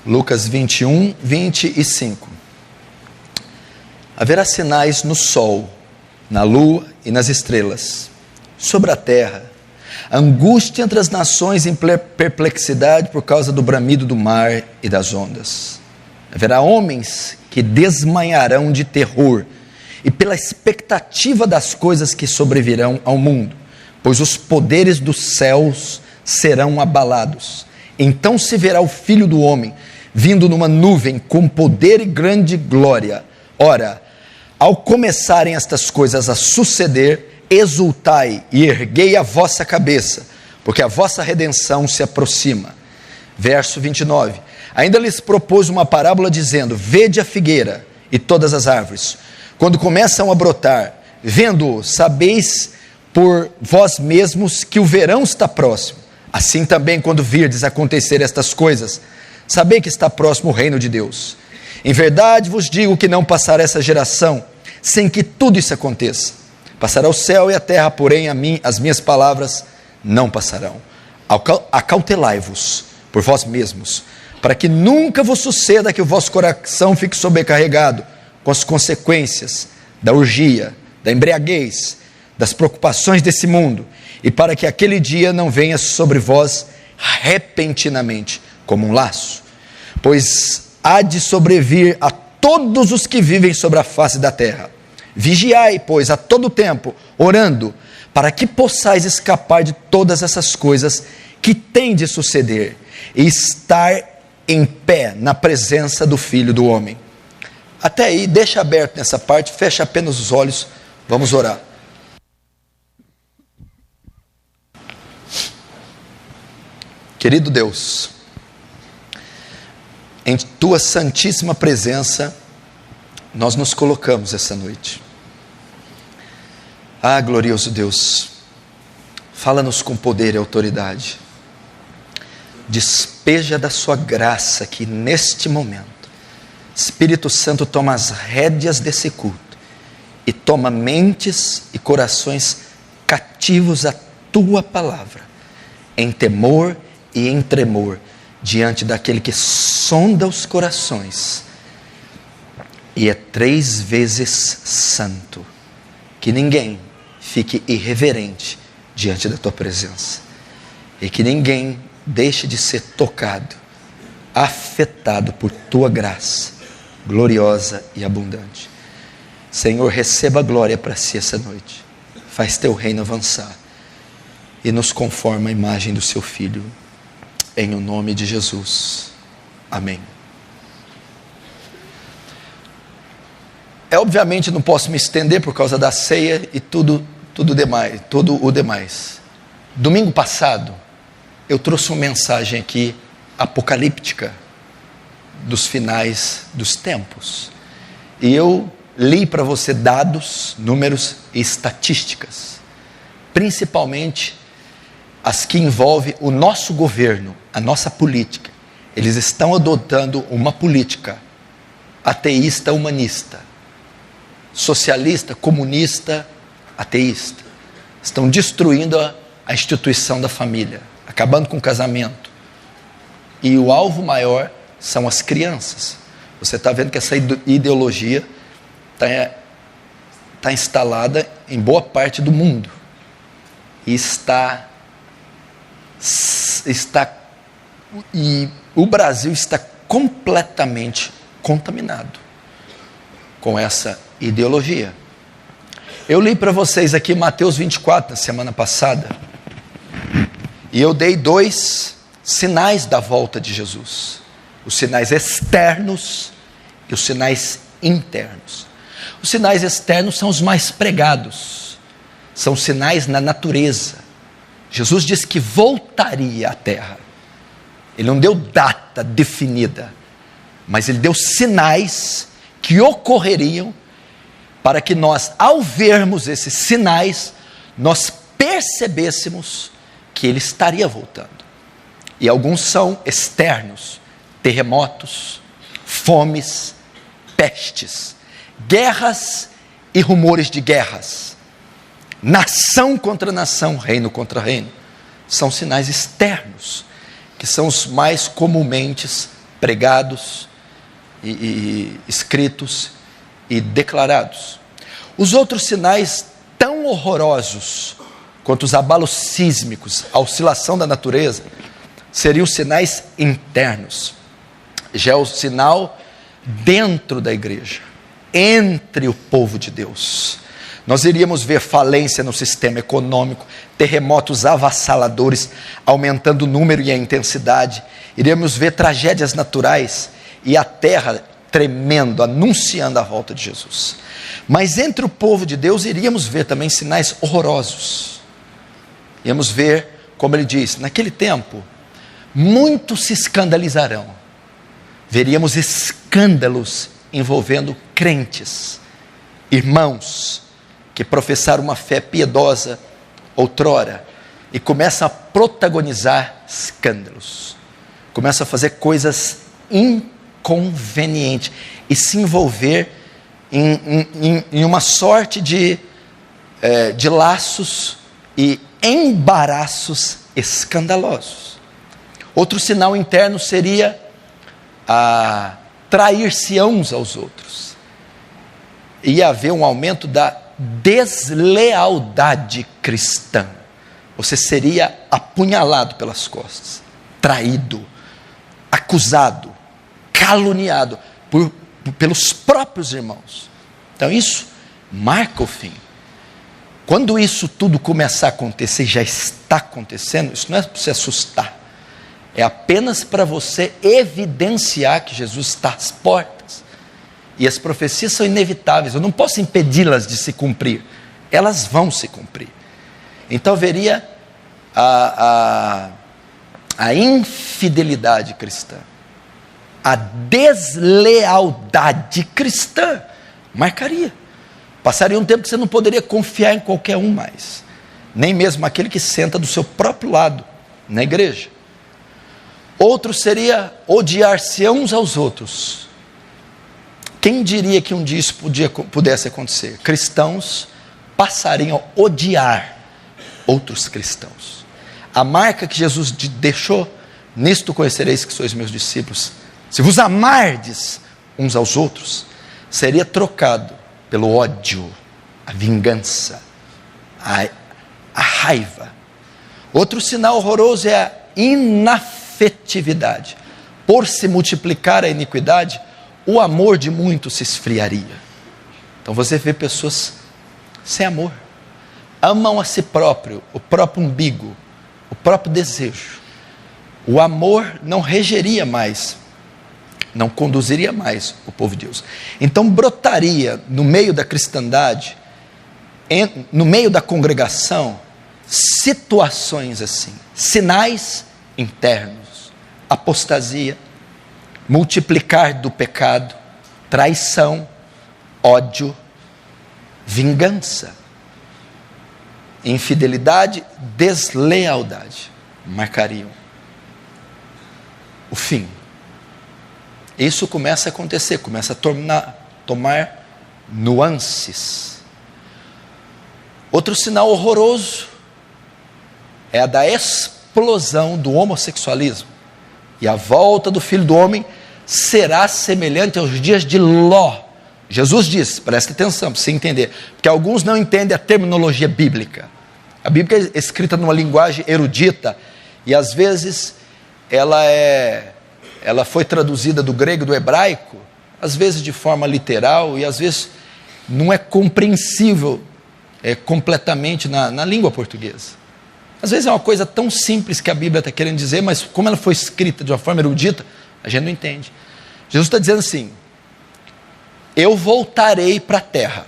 Lucas 21, 25. Haverá sinais no sol, na lua e nas estrelas. Sobre a terra, angústia entre as nações em perplexidade por causa do bramido do mar e das ondas. Haverá homens que desmanharão de terror e pela expectativa das coisas que sobrevirão ao mundo, pois os poderes dos céus serão abalados. Então se verá o Filho do Homem vindo numa nuvem com poder e grande glória. Ora, ao começarem estas coisas a suceder, exultai e erguei a vossa cabeça, porque a vossa redenção se aproxima. Verso 29. Ainda lhes propôs uma parábola dizendo: vede a figueira e todas as árvores, quando começam a brotar, vendo-o, sabeis por vós mesmos que o verão está próximo. Assim também, quando virdes acontecer estas coisas, sabei que está próximo o reino de Deus. Em verdade vos digo que não passará essa geração sem que tudo isso aconteça. Passará o céu e a terra, porém as minhas palavras não passarão. Acautelai-vos por vós mesmos, para que nunca vos suceda que o vosso coração fique sobrecarregado com as consequências da orgia, da embriaguez, das preocupações desse mundo, e para que aquele dia não venha sobre vós repentinamente, como um laço, pois há de sobrevir a todos os que vivem sobre a face da terra. Vigiai, pois, a todo tempo, orando, para que possais escapar de todas essas coisas que têm de suceder, e estar em pé na presença do Filho do Homem. Até aí, deixa aberto nessa parte, fecha apenas os olhos, vamos orar. Querido Deus, em Tua santíssima presença, nós nos colocamos essa noite. Ah, glorioso Deus, fala-nos com poder e autoridade. Despeja da Sua graça aqui neste momento. Espírito Santo, toma as rédeas desse culto e toma mentes e corações cativos à Tua palavra, em temor e em tremor, diante daquele que sonda os corações e é 3 vezes santo. Que ninguém fique irreverente diante da Tua presença, e que ninguém deixe de ser tocado, afetado por Tua graça gloriosa e abundante. Senhor, receba a glória para si essa noite. Faz Teu reino avançar e nos conforma à imagem do Seu Filho, em o nome de Jesus. Amém. Obviamente não posso me estender por causa da ceia e tudo o demais. Domingo passado, eu trouxe uma mensagem aqui apocalíptica dos finais dos tempos. E eu li para você dados, números e estatísticas, principalmente as que envolvem o nosso governo, a nossa política. Eles estão adotando uma política ateísta humanista, socialista, comunista, ateísta. Estão destruindo a instituição da família, acabando com o casamento. E o alvo maior são as crianças. Você está vendo que essa ideologia está instalada em boa parte do mundo. E e o Brasil está completamente contaminado com essa ideologia. Eu li para vocês aqui Mateus 24 na semana passada, e eu dei 2 sinais da volta de Jesus: os sinais externos e os sinais internos. Os sinais externos são os mais pregados, são sinais na natureza. Jesus disse que voltaria à terra. Ele não deu data definida, mas ele deu sinais que ocorreriam para que nós, ao vermos esses sinais, nós percebêssemos que ele estaria voltando. E alguns são externos: terremotos, fomes, pestes, guerras e rumores de guerras, nação contra nação, reino contra reino. São sinais externos, que são os mais comumente pregados, e escritos e declarados. Os outros sinais tão horrorosos quanto os abalos sísmicos, a oscilação da natureza, seriam sinais internos. Já é o sinal dentro da igreja, entre o povo de Deus. Nós iríamos ver falência no sistema econômico, terremotos avassaladores, aumentando o número e a intensidade. Iríamos ver tragédias naturais e a terra tremendo, anunciando a volta de Jesus. Mas entre o povo de Deus iríamos ver também sinais horrorosos. Iríamos ver, como ele diz, naquele tempo, muitos se escandalizarão. Veríamos escândalos envolvendo crentes, irmãos, que professaram uma fé piedosa outrora, e começam a protagonizar escândalos, começam a fazer coisas inconvenientes, e se envolver em uma sorte de laços e embaraços escandalosos. Outro sinal interno seria trair-se uns aos outros. Ia haver um aumento da deslealdade cristã. Você seria apunhalado pelas costas, traído, acusado, caluniado pelos próprios irmãos. Então isso marca o fim. Quando isso tudo começar a acontecer, e já está acontecendo, isso não é para você assustar, é apenas para você evidenciar que Jesus está às portas. E as profecias são inevitáveis, eu não posso impedi-las de se cumprir, elas vão se cumprir. Então haveria a infidelidade cristã, a deslealdade cristã marcaria. Passaria um tempo que você não poderia confiar em qualquer um mais, nem mesmo aquele que senta do seu próprio lado na igreja. Outro seria odiar-se uns aos outros. Quem diria que um dia isso pudesse acontecer? Cristãos passariam a odiar outros cristãos. A marca que Jesus deixou: nisto conhecereis que sois meus discípulos, se vos amardes uns aos outros. Seria trocado pelo ódio, a vingança, a raiva. Outro sinal horroroso é a inafetividade. Por se multiplicar a iniquidade, o amor de muitos se esfriaria. Então você vê pessoas sem amor, amam a si próprio, o próprio umbigo, o próprio desejo. O amor não regeria mais, não conduziria mais o povo de Deus. Então brotaria no meio da cristandade, no meio da congregação, situações assim, sinais internos: apostasia, multiplicar do pecado, traição, ódio, vingança, infidelidade, deslealdade, marcariam o fim. Isso começa a acontecer, começa a tomar nuances. Outro sinal horroroso é a da explosão do homossexualismo. E a volta do Filho do Homem será semelhante aos dias de Ló. Jesus diz, presta atenção para você entender, porque alguns não entendem a terminologia bíblica. A Bíblia é escrita numa linguagem erudita, e às vezes ela foi traduzida do grego e do hebraico, às vezes de forma literal, e às vezes não é compreensível completamente na língua portuguesa. Às vezes é uma coisa tão simples que a Bíblia está querendo dizer, mas como ela foi escrita de uma forma erudita, a gente não entende. Jesus está dizendo assim: eu voltarei para a terra,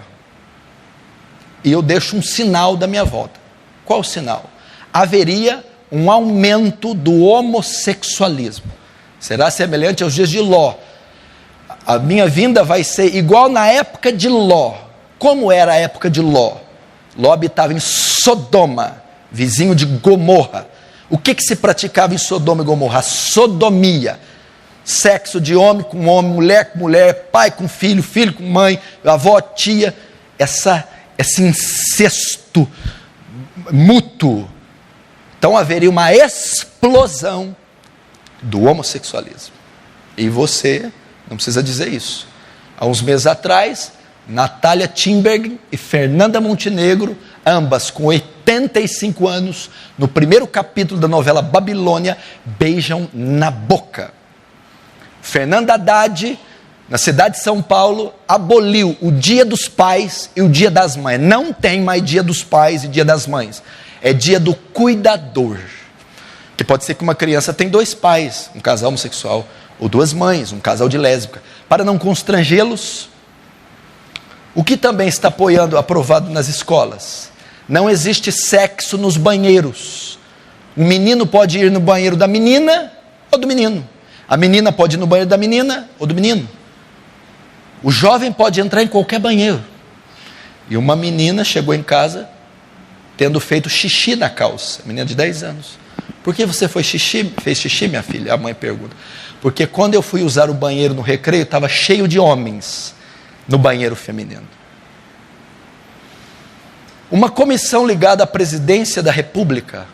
e eu deixo um sinal da minha volta. Qual o sinal? Haveria um aumento do homossexualismo. Será semelhante aos dias de Ló. A minha vinda vai ser igual na época de Ló. Como era a época de Ló? Ló habitava em Sodoma, vizinho de Gomorra. O que se praticava em Sodoma e Gomorra? A sodomia. Sexo de homem com homem, mulher com mulher, pai com filho, filho com mãe, avó, tia. Esse incesto mútuo. Então haveria uma explosão do homossexualismo. E você não precisa dizer isso. Há uns meses atrás, Natália Timberg e Fernanda Montenegro, ambas com 85 anos, no primeiro capítulo da novela Babilônia, beijam na boca. Fernanda Haddad, na cidade de São Paulo, aboliu o Dia dos Pais e o Dia das Mães. Não tem mais Dia dos Pais e Dia das Mães. É Dia do Cuidador. Que pode ser que uma criança tenha 2 pais, um casal homossexual, ou 2 mães, um casal de lésbica. Para não constrangê-los, o que também está aprovado nas escolas? Não existe sexo nos banheiros. O menino pode ir no banheiro da menina ou do menino. A menina pode ir no banheiro da menina ou do menino. O jovem pode entrar em qualquer banheiro. E uma menina chegou em casa tendo feito xixi na calça. Menina de 10 anos. Por que você fez xixi, minha filha? A mãe pergunta. Porque quando eu fui usar o banheiro no recreio, estava cheio de homens no banheiro feminino. Uma comissão ligada à presidência da República,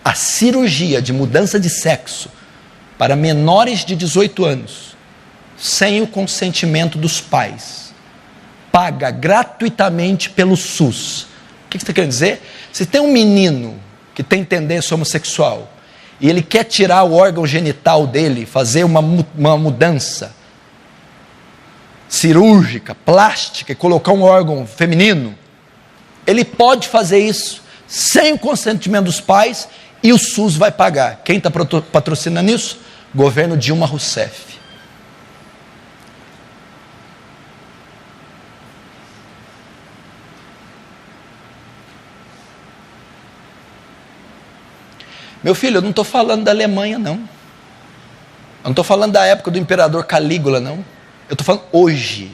a cirurgia de mudança de sexo para menores de 18 anos, sem o consentimento dos pais, paga gratuitamente pelo SUS. O que você está querendo dizer? Se tem um menino que tem tendência homossexual e ele quer tirar o órgão genital dele, fazer uma mudança cirúrgica, plástica, e colocar um órgão feminino, ele pode fazer isso sem o consentimento dos pais e o SUS vai pagar. Quem está patrocinando isso? Governo Dilma Rousseff. Meu filho, eu não estou falando da Alemanha, não. Eu não estou falando da época do imperador Calígula, não. Eu estou falando hoje,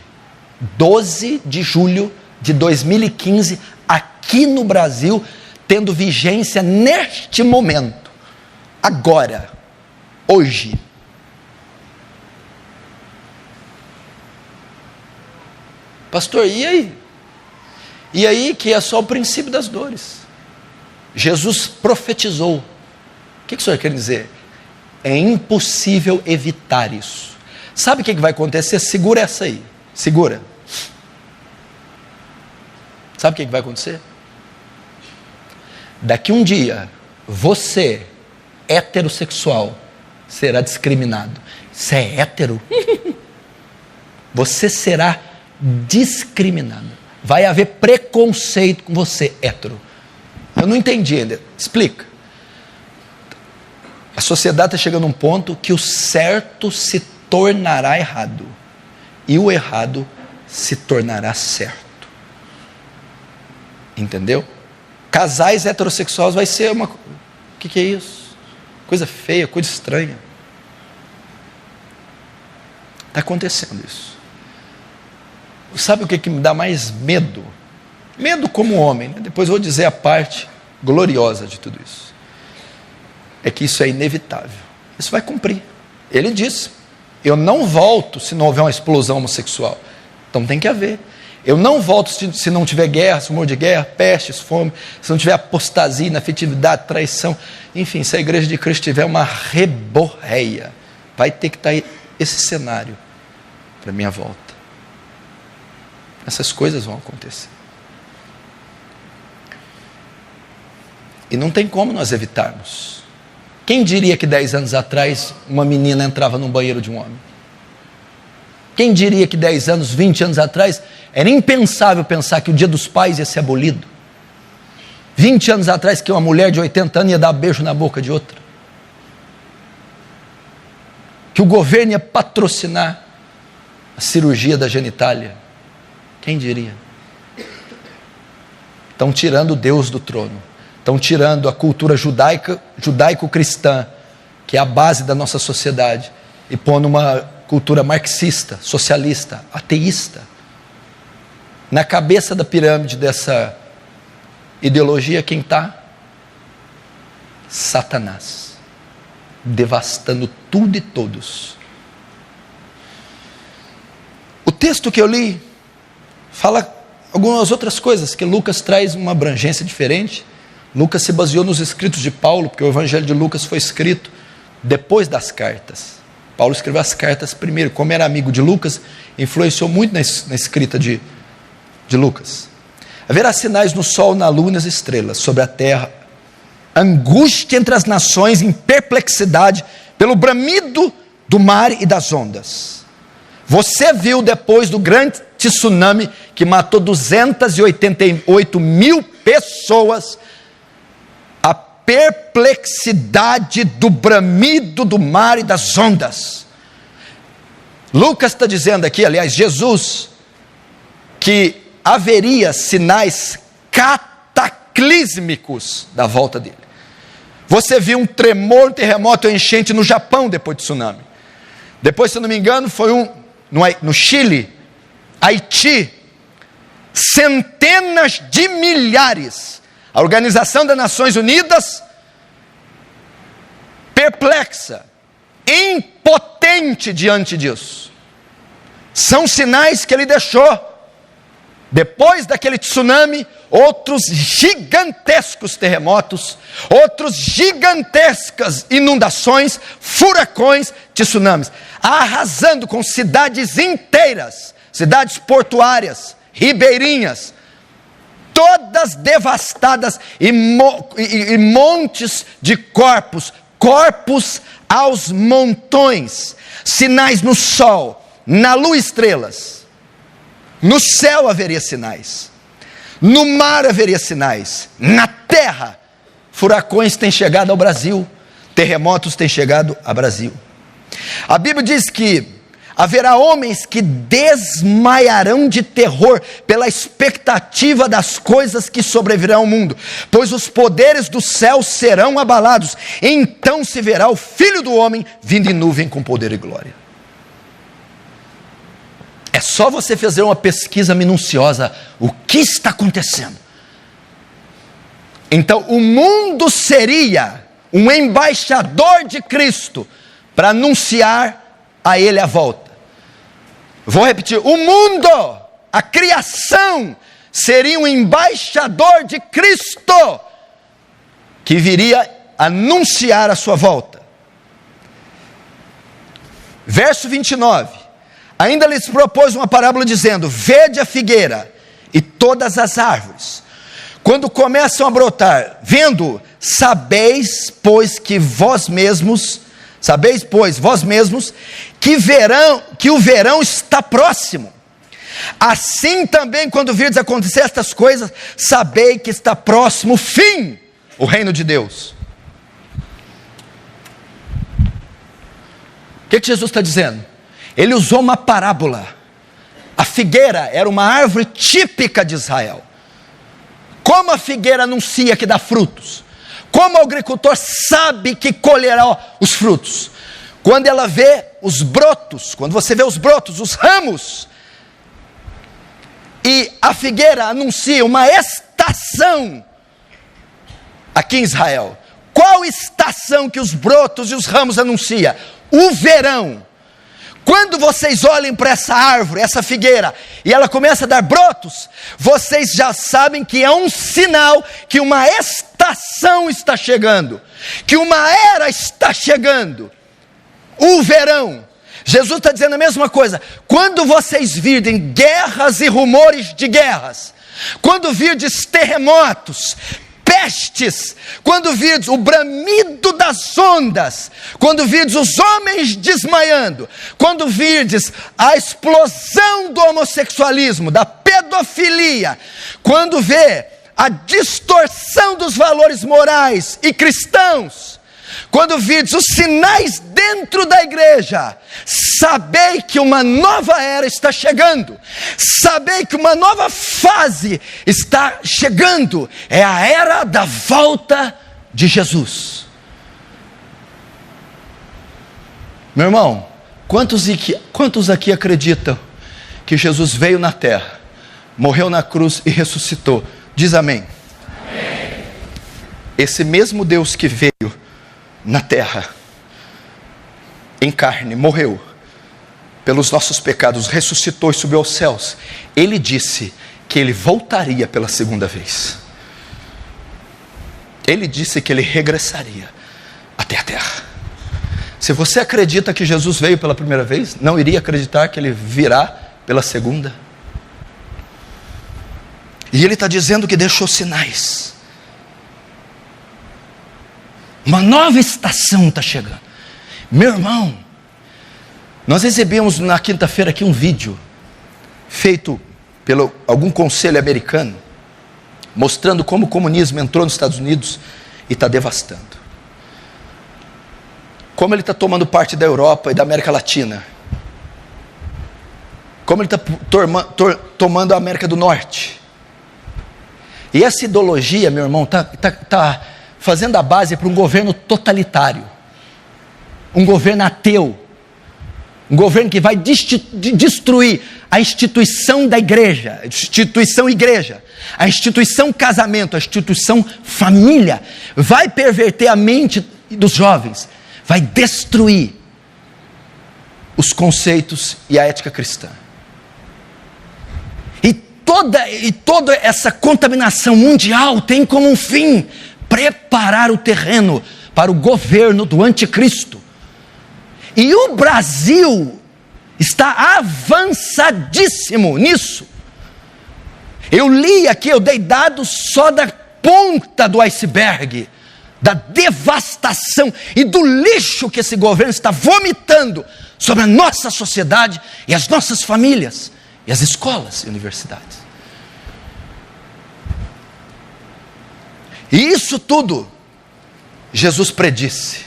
12 de julho de 2015, aqui no Brasil, tendo vigência neste momento, agora, hoje. Pastor, e aí? E aí que é só o princípio das dores. Jesus profetizou. O que o senhor quer dizer? É impossível evitar isso. Sabe o que vai acontecer? Segura essa aí. Segura. Sabe o que vai acontecer? Daqui um dia, você, heterossexual, será discriminado. Você é hétero? Você será discriminado. Vai haver preconceito com você, hétero. Eu não entendi ainda. Explica. A sociedade está chegando a um ponto que o certo se tornará errado e o errado se tornará certo. Entendeu? Casais heterossexuais vai ser uma... O que é isso? Coisa feia, coisa estranha. Está acontecendo isso. Sabe o que me dá mais medo? Medo como homem, né? Depois eu vou dizer a parte gloriosa de tudo isso. É que isso é inevitável. Isso vai cumprir. Ele disse, eu não volto se não houver uma explosão homossexual. Então tem que haver. Eu não volto se não tiver guerra, rumor de guerra, pestes, fome, se não tiver apostasia, inafetividade, traição. Enfim, se a igreja de Cristo tiver uma reborreia, vai ter que estar esse cenário para minha volta. Essas coisas vão acontecer. E não tem como nós evitarmos. Quem diria que 10 anos atrás uma menina entrava num banheiro de um homem? Quem diria que 10 anos, 20 anos atrás era impensável pensar que o Dia dos Pais ia ser abolido? 20 anos atrás que uma mulher de 80 anos ia dar beijo na boca de outra? Que o governo ia patrocinar a cirurgia da genitália? Quem diria? Estão tirando Deus do trono. Estão tirando a cultura judaico-cristã, que é a base da nossa sociedade, e pondo uma cultura marxista, socialista, ateísta. Na cabeça da pirâmide dessa ideologia, quem está? Satanás, devastando tudo e todos. O texto que eu li fala algumas outras coisas, que Lucas traz uma abrangência diferente. Lucas se baseou nos escritos de Paulo, porque o evangelho de Lucas foi escrito depois das cartas. Paulo escreveu as cartas primeiro, como era amigo de Lucas, influenciou muito na escrita de Lucas. Haverá sinais no sol, na lua e nas estrelas, sobre a terra, angústia entre as nações, em perplexidade, pelo bramido do mar e das ondas. Você viu depois do grande tsunami, que matou 288 mil pessoas, a perplexidade do bramido do mar e das ondas. Lucas está dizendo aqui, aliás, Jesus, que haveria sinais cataclísmicos da volta dele. Você viu um tremor, um terremoto, uma enchente no Japão depois do tsunami. Depois, se eu não me engano, foi no Chile, Haiti, centenas de milhares. A Organização das Nações Unidas, perplexa, impotente diante disso. São sinais que ele deixou. Depois daquele tsunami, outros gigantescos terremotos, outros gigantescas inundações, furacões, tsunamis, arrasando com cidades inteiras, cidades portuárias, ribeirinhas, todas devastadas, e montes de corpos aos montões, sinais no sol, na lua e estrelas. No céu haveria sinais, no mar haveria sinais, na terra, furacões têm chegado ao Brasil, terremotos têm chegado ao Brasil. A Bíblia diz que haverá homens que desmaiarão de terror pela expectativa das coisas que sobrevirão ao mundo, pois os poderes do céu serão abalados. Então se verá o Filho do Homem vindo em nuvem com poder e glória. É só você fazer uma pesquisa minuciosa, o que está acontecendo. Então o mundo seria um embaixador de Cristo, para anunciar a Ele a volta. Vou repetir, o mundo, a criação, seria um embaixador de Cristo, que viria anunciar a sua volta. Verso 29, ainda lhes propôs uma parábola dizendo: vede a figueira e todas as árvores, quando começam a brotar, vendo, sabeis, pois, vós mesmos que o verão está próximo. Assim também, quando virdes acontecer estas coisas, sabei que está próximo o fim, o reino de Deus. O que Jesus está dizendo? Ele usou uma parábola. A figueira era uma árvore típica de Israel. Como a figueira anuncia que dá frutos? Como o agricultor sabe que colherá os frutos? Quando ela vê os brotos, quando você vê os brotos, os ramos. E a figueira anuncia uma estação aqui em Israel. Qual estação que os brotos e os ramos anuncia? O verão. Quando vocês olhem para essa árvore, essa figueira, e ela começa a dar brotos, vocês já sabem que é um sinal que uma estação está chegando, que uma era está chegando, o verão. Jesus está dizendo a mesma coisa. Quando vocês virem guerras e rumores de guerras, quando virdes terremotos, pestes, quando virdes o bramido das ondas, quando virdes os homens desmaiando, quando virdes a explosão do homossexualismo, da pedofilia, quando vê a distorção dos valores morais e cristãos, quando virdes os sinais dentro da igreja, sabei que uma nova era está chegando, sabei que uma nova fase está chegando, é a era da volta de Jesus. Meu irmão, quantos aqui acreditam que Jesus veio na terra, morreu na cruz e ressuscitou? Diz amém. Amém. Esse mesmo Deus que veio na terra, em carne, morreu pelos nossos pecados, ressuscitou e subiu aos céus. Ele disse que ele voltaria pela segunda vez. Ele disse que ele regressaria até a terra. Se você acredita que Jesus veio pela primeira vez, não iria acreditar que Ele virá pela segunda? E Ele está dizendo que deixou sinais. Uma nova estação está chegando. Meu irmão, nós recebemos na quinta-feira aqui um vídeo feito pelo algum conselho americano, mostrando como o comunismo entrou nos Estados Unidos e está devastando. Como ele está tomando parte da Europa e da América Latina. Como ele está tomando a América do Norte. E essa ideologia, meu irmão, está fazendo a base para um governo totalitário. Um governo ateu. Um governo que vai destruir a instituição da igreja, a instituição igreja, a instituição casamento, a instituição família. Vai perverter a mente dos jovens. Vai destruir os conceitos e a ética cristã. E toda essa contaminação mundial tem como um fim preparar o terreno para o governo do anticristo. E o Brasil está avançadíssimo nisso. Eu li aqui, eu dei dados só da ponta do iceberg, da devastação e do lixo que esse governo está vomitando sobre a nossa sociedade e as nossas famílias, e as escolas e universidades. E isso tudo, Jesus predisse.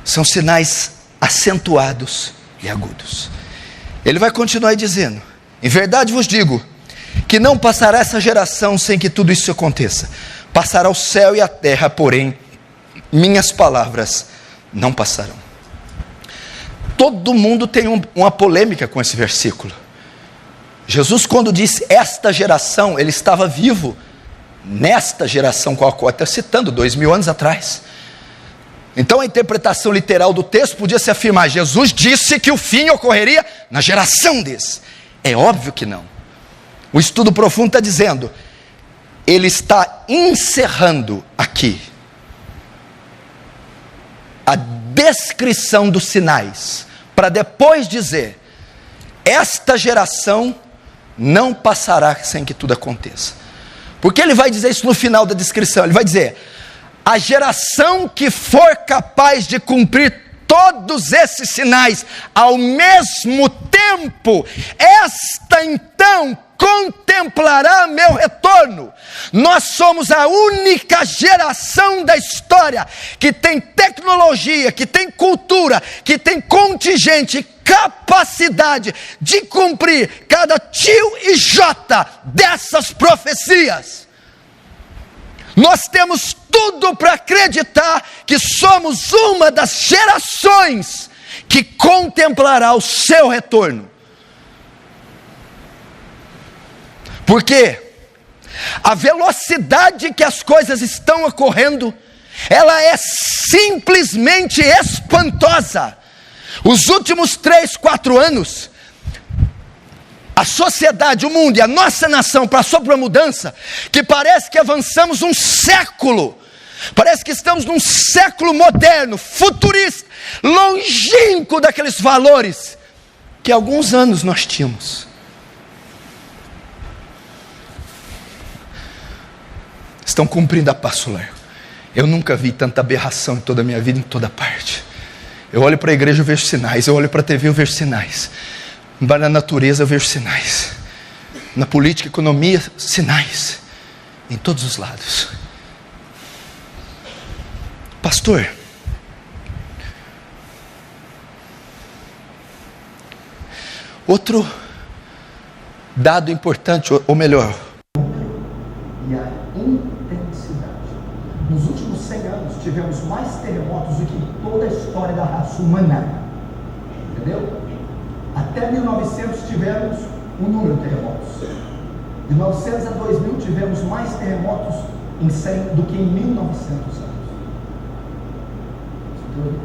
São sinais acentuados e agudos. Ele vai continuar dizendo: em verdade vos digo, que não passará essa geração sem que tudo isso aconteça. Passará o céu e a terra, porém, minhas palavras não passarão. Todo mundo tem uma polêmica com esse versículo. Jesus, quando disse esta geração, ele estava vivo nesta geração com a qual está citando, 2000 anos atrás. Então a interpretação literal do texto podia se afirmar: Jesus disse que o fim ocorreria na geração desse. É óbvio que não. O estudo profundo está dizendo, ele está encerrando aqui a descrição dos sinais, para depois dizer, esta geração não passará sem que tudo aconteça. Porque ele vai dizer isso no final da descrição, ele vai dizer, a geração que for capaz de cumprir todos esses sinais ao mesmo tempo, esta então contemplará meu retorno. Nós somos a única geração da história que tem tecnologia, que tem cultura, que tem contingente, capacidade de cumprir cada tio e jota dessas profecias. Nós temos tudo para acreditar que somos uma das gerações que contemplará o seu retorno. Porque a velocidade que as coisas estão ocorrendo, ela é simplesmente espantosa. Os últimos 3, 4 anos, a sociedade, o mundo e a nossa nação passou por uma mudança que parece que avançamos um século. Parece que estamos num século moderno, futurista, longínquo daqueles valores que há alguns anos nós tínhamos. Estão cumprindo a passo largo. Eu nunca vi tanta aberração em toda a minha vida, em toda parte. Eu olho para a igreja e vejo sinais, eu olho para a TV e vejo sinais. Na natureza eu vejo sinais. Na política, economia, sinais. Em todos os lados. Pastor, outro dado importante, ou melhor, e a intensidade. Nos últimos 100 anos tivemos mais terremotos do que em toda a história da raça humana. Entendeu? Até 1900 tivemos um número de terremotos. De 900 a 2000 tivemos mais terremotos em 100 do que em 1900 anos. Entendeu?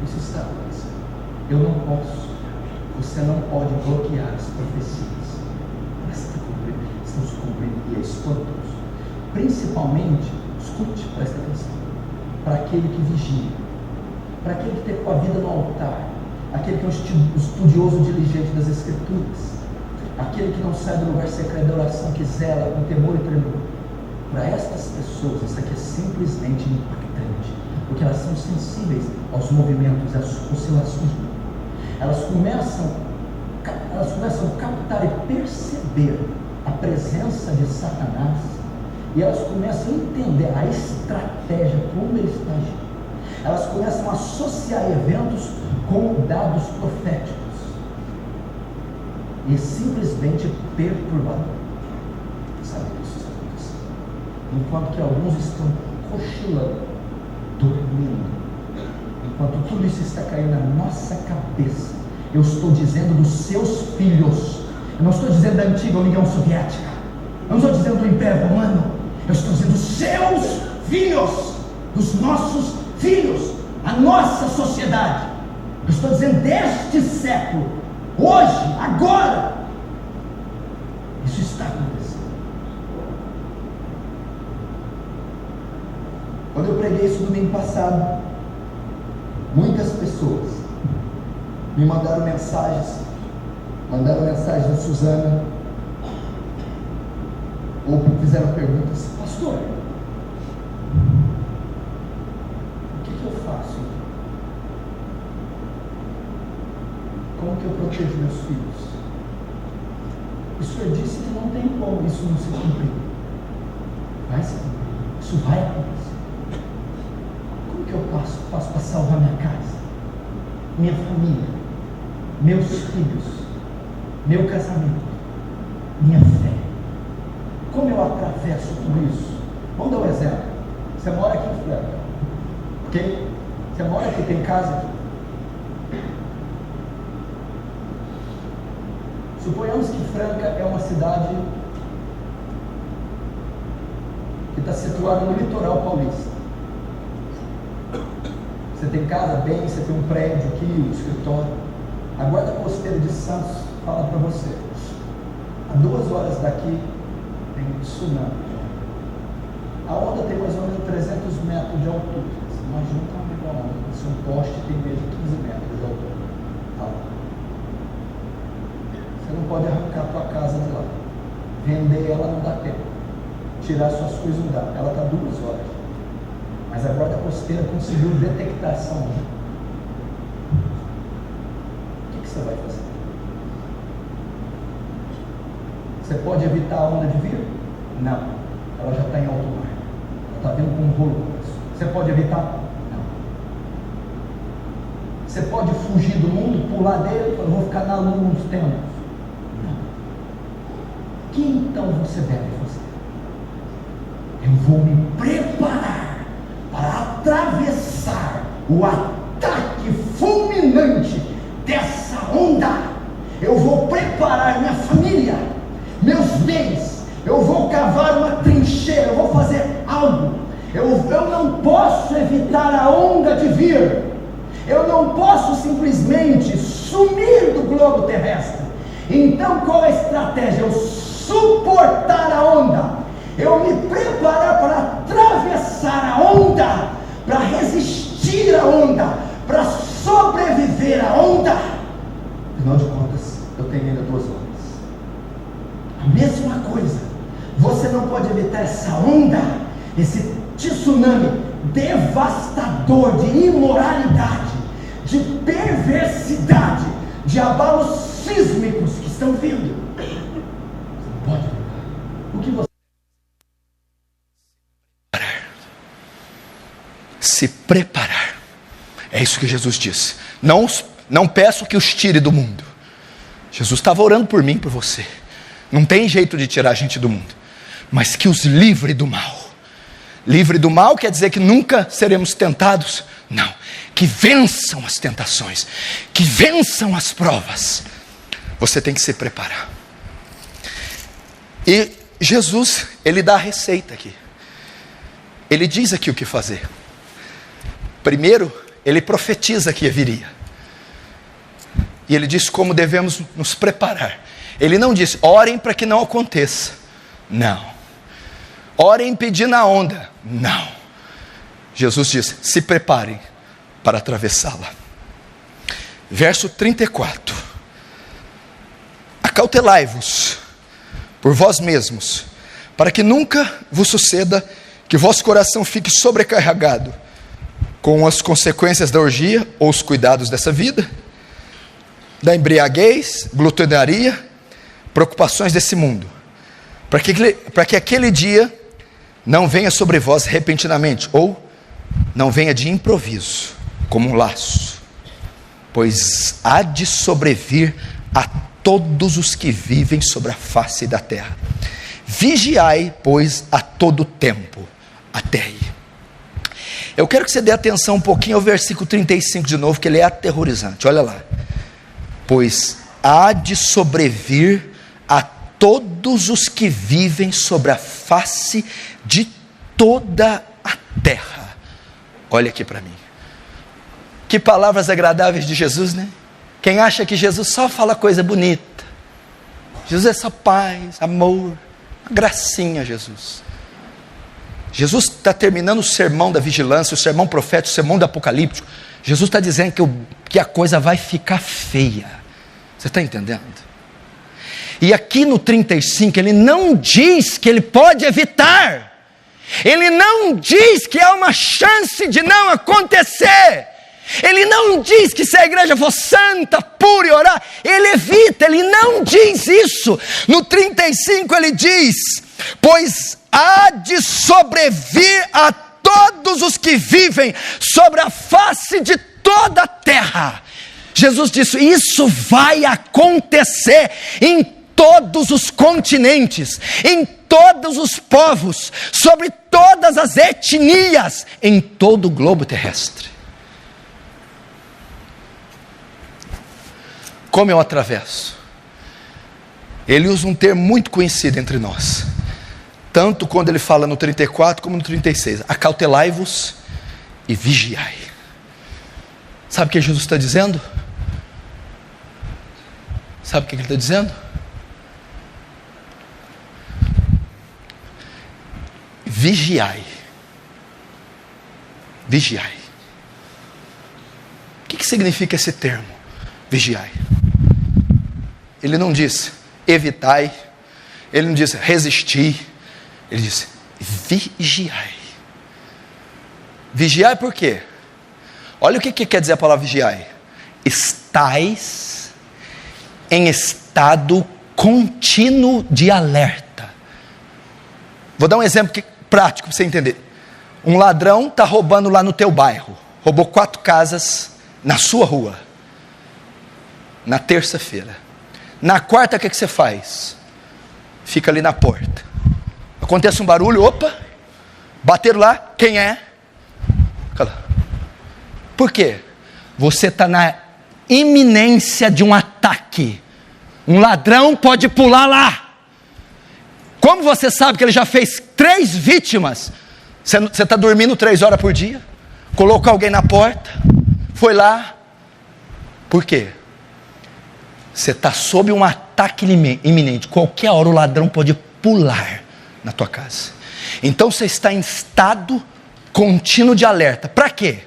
Isso está acontecendo. Eu não posso, você não pode bloquear as profecias. espantoso. Principalmente, escute, presta atenção, para aquele que vigia, para aquele que tem com a vida no altar, aquele que é um estudioso diligente das Escrituras, aquele que não sai do lugar secreto da oração, que zela com temor e tremor. Para estas pessoas, isso aqui é simplesmente impactante, porque elas são sensíveis aos movimentos, às oscilações. Elas começam a captar e perceber a presença de Satanás, e elas começam a entender a estratégia, como ele está agindo. Elas começam a associar eventos com dados proféticos, e simplesmente perturbador. Sabe o que isso está acontecendo? Enquanto que alguns estão cochilando, dormindo, enquanto tudo isso está caindo na nossa cabeça, eu estou dizendo dos seus filhos. Eu não estou dizendo da antiga União Soviética, eu não estou dizendo do Império Romano, eu estou dizendo dos seus filhos, dos nossos filhos, a nossa sociedade. Eu estou dizendo deste século, hoje, agora, isso está acontecendo. Quando eu preguei isso domingo passado, muitas pessoas me mandaram mensagens da Suzana, ou fizeram perguntas: pastor, o que eu faço? Como que eu protejo meus filhos? O Senhor disse que não tem como isso não se cumprir. Vai se cumprir, isso vai acontecer. Como que eu faço para salvar minha casa, minha família, meus filhos, meu casamento, minha fé? Como eu atravesso tudo isso? Vamos dar um exemplo. Você mora aqui em Franca, ok? Você mora aqui, tem casa aqui. Suponhamos que Franca é uma cidade que está situada no litoral paulista. Você tem casa bem, você tem um prédio aqui, um escritório. A Guarda Costeira de Santos fala para você: a 2 horas daqui tem um tsunami. A onda tem mais ou menos 300 metros de altura. Você imagina o tamanho da onda. Se um poste tem menos de 15 metros de altura, tá lá. Você não pode arrancar a tua casa de lá. Vender ela não dá tempo. Tirar suas coisas não dá. Ela está 2 horas. Mas a Guarda Costeira conseguiu detectar essa onda. O que você vai fazer? Você pode evitar a onda de vir? Não. Ela já está em alto mar. Ela está vindo com um rolo. Você pode evitar? Não. Você pode fugir do mundo, pular dele e falar: vou ficar na lua uns tempos? Não. O que então você deve fazer? Eu vou me preparar para atravessar o ataque fulminante dessa onda. Eu vou preparar minha família, meus bens. Eu vou cavar uma trincheira, eu vou fazer algo. Eu não posso evitar a onda de vir. Eu não posso simplesmente sumir do globo terrestre. Então qual é a estratégia? Eu suportar a onda. Eu me preparar para atravessar a onda, para resistir à onda, para sobreviver à onda. Afinal de contas, eu tenho ainda 2 horas. A mesma coisa, você não pode evitar essa onda, esse tsunami devastador de imoralidade, de perversidade, de abalos sísmicos que estão vindo. Você não pode evitar. O que você... Se preparar. É isso que Jesus disse. Não peço que os tire do mundo. Jesus estava orando por mim, por você. Não tem jeito de tirar a gente do mundo, mas que os livre do mal. Livre do mal quer dizer que nunca seremos tentados? Não. Que vençam as tentações, que vençam as provas. Você tem que se preparar. E Jesus, ele dá a receita aqui. Ele diz aqui o que fazer. Primeiro, ele profetiza que viria. E ele diz como devemos nos preparar. Ele não diz: orem para que não aconteça. Não. Orem pedindo a onda. Não. Jesus diz, se preparem para atravessá-la. Verso 34. Acautelai-vos por vós mesmos, para que nunca vos suceda que vosso coração fique sobrecarregado com as consequências da orgia ou os cuidados dessa vida, da embriaguez, glutonaria, preocupações desse mundo, para que aquele dia não venha sobre vós repentinamente, ou não venha de improviso, como um laço, pois há de sobrevir a todos os que vivem sobre a face da terra. Vigiai, pois, a todo tempo, até aí. Eu quero que você dê atenção um pouquinho ao versículo 35 de novo, que ele é aterrorizante. Olha lá. Pois há de sobrevir a todos os que vivem sobre a face de toda a terra. Olha aqui para mim. Que palavras agradáveis de Jesus, né? Quem acha que Jesus só fala coisa bonita. Jesus é só paz, amor, gracinha, Jesus. Jesus está terminando o sermão da vigilância, o sermão profético, o sermão do apocalíptico. Jesus está dizendo que a coisa vai ficar feia. Você está entendendo? E aqui no 35, ele não diz que ele pode evitar. Ele não diz que há uma chance de não acontecer. Ele não diz que se a igreja for santa, pura e orar, ele evita, ele não diz isso. No 35 ele diz, pois há de sobrevir a todos os que vivem sobre a face de toda a terra. Jesus disse, isso vai acontecer em todos os continentes, em todos os povos, sobre todas as etnias, em todo o globo terrestre. Como eu atravesso? Ele usa um termo muito conhecido entre nós, tanto quando ele fala no 34 como no 36, acautelai-vos e vigiai. Sabe o que Jesus está dizendo? Sabe o que ele está dizendo? Vigiai. Vigiai. O que significa esse termo? Vigiai. Ele não diz evitai, ele não diz resistir, ele diz vigiai. Vigiai por quê? Olha o que quer dizer a palavra vigiai. Estais em estado contínuo de alerta. Vou dar um exemplo prático para você entender. Um ladrão está roubando lá no teu bairro, roubou 4 casas na sua rua, na terça-feira. Na quarta, o que você faz? Fica ali na porta. Acontece um barulho, opa, bateram lá, quem é? Por quê? Você está na iminência de um ataque. Um ladrão pode pular lá. Como você sabe que ele já fez 3 vítimas? Você está dormindo 3 horas por dia? Colocou alguém na porta, foi lá. Por quê? Você está sob um ataque iminente. Qualquer hora o ladrão pode pular na tua casa. Então você está em estado contínuo de alerta. Para quê?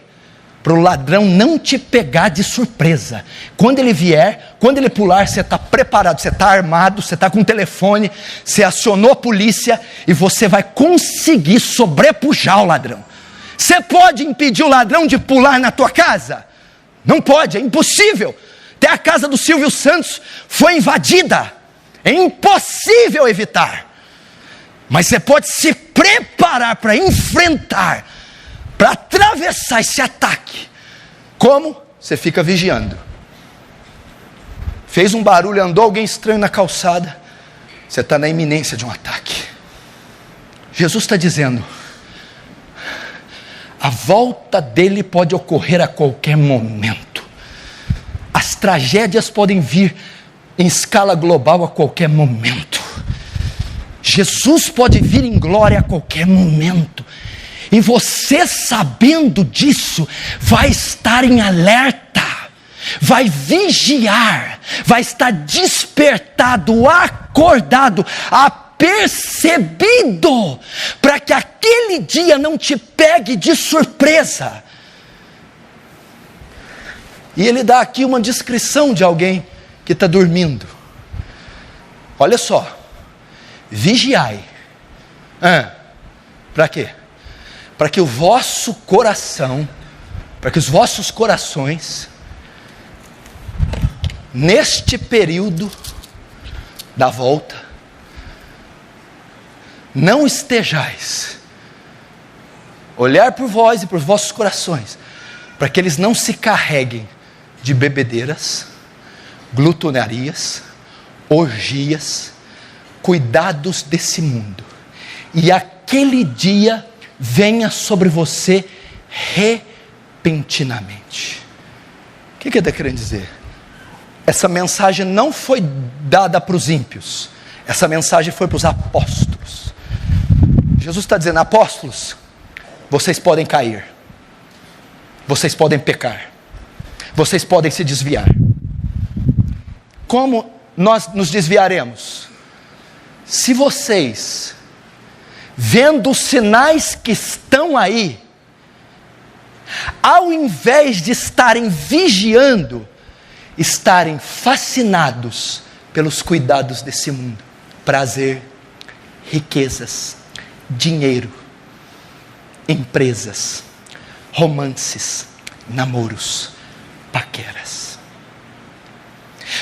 Para o ladrão não te pegar de surpresa. Quando ele vier, quando ele pular, você está preparado, você está armado, você está com o telefone, você acionou a polícia e você vai conseguir sobrepujar o ladrão. Você pode impedir o ladrão de pular na tua casa? Não pode, é impossível. Até a casa do Silvio Santos foi invadida. É impossível evitar. Mas você pode se preparar para enfrentar, para atravessar esse ataque. Como? Você fica vigiando. Fez um barulho, andou alguém estranho na calçada, você está na iminência de um ataque. Jesus está dizendo, a volta dele pode ocorrer a qualquer momento. As tragédias podem vir em escala global a qualquer momento. Jesus pode vir em glória a qualquer momento. E você, sabendo disso, vai estar em alerta, vai vigiar, vai estar despertado, acordado, apercebido, para para que aquele dia não te pegue de surpresa. E ele dá aqui uma descrição de alguém que está dormindo. Olha só, vigiai. Para quê? Para que o vosso coração, para que os vossos corações, neste período da volta, não estejais, olhar por vós e por vossos corações, para que eles não se carreguem de bebedeiras, glutonarias, orgias, cuidados desse mundo, e aquele dia venha sobre você repentinamente. O que ele está querendo dizer? Essa mensagem não foi dada para os ímpios, essa mensagem foi para os apóstolos. Jesus está dizendo: apóstolos, vocês podem cair, vocês podem pecar, vocês podem se desviar. Como nós nos desviaremos? Se vocês, vendo os sinais que estão aí, ao invés de estarem vigiando, estarem fascinados pelos cuidados desse mundo, prazer, riquezas, dinheiro, empresas, romances, namoros, paqueras.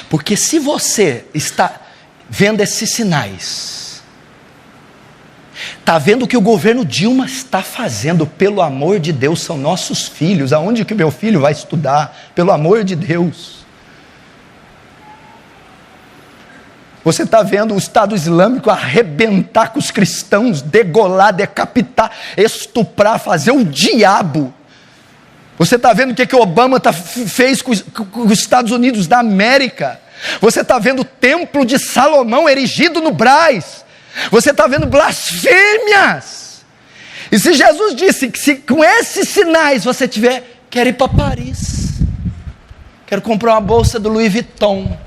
Porque se você está vendo esses sinais, está vendo o que o governo Dilma está fazendo, pelo amor de Deus, são nossos filhos, aonde que meu filho vai estudar, pelo amor de Deus. Você está vendo o Estado Islâmico arrebentar com os cristãos, degolar, decapitar, estuprar, fazer o diabo. Você está vendo o que Obama fez com os Estados Unidos da América. Você está vendo o templo de Salomão erigido no Brás. Você está vendo blasfêmias. E se Jesus disse que se com esses sinais você tiver, quero ir para Paris, quero comprar uma bolsa do Louis Vuitton,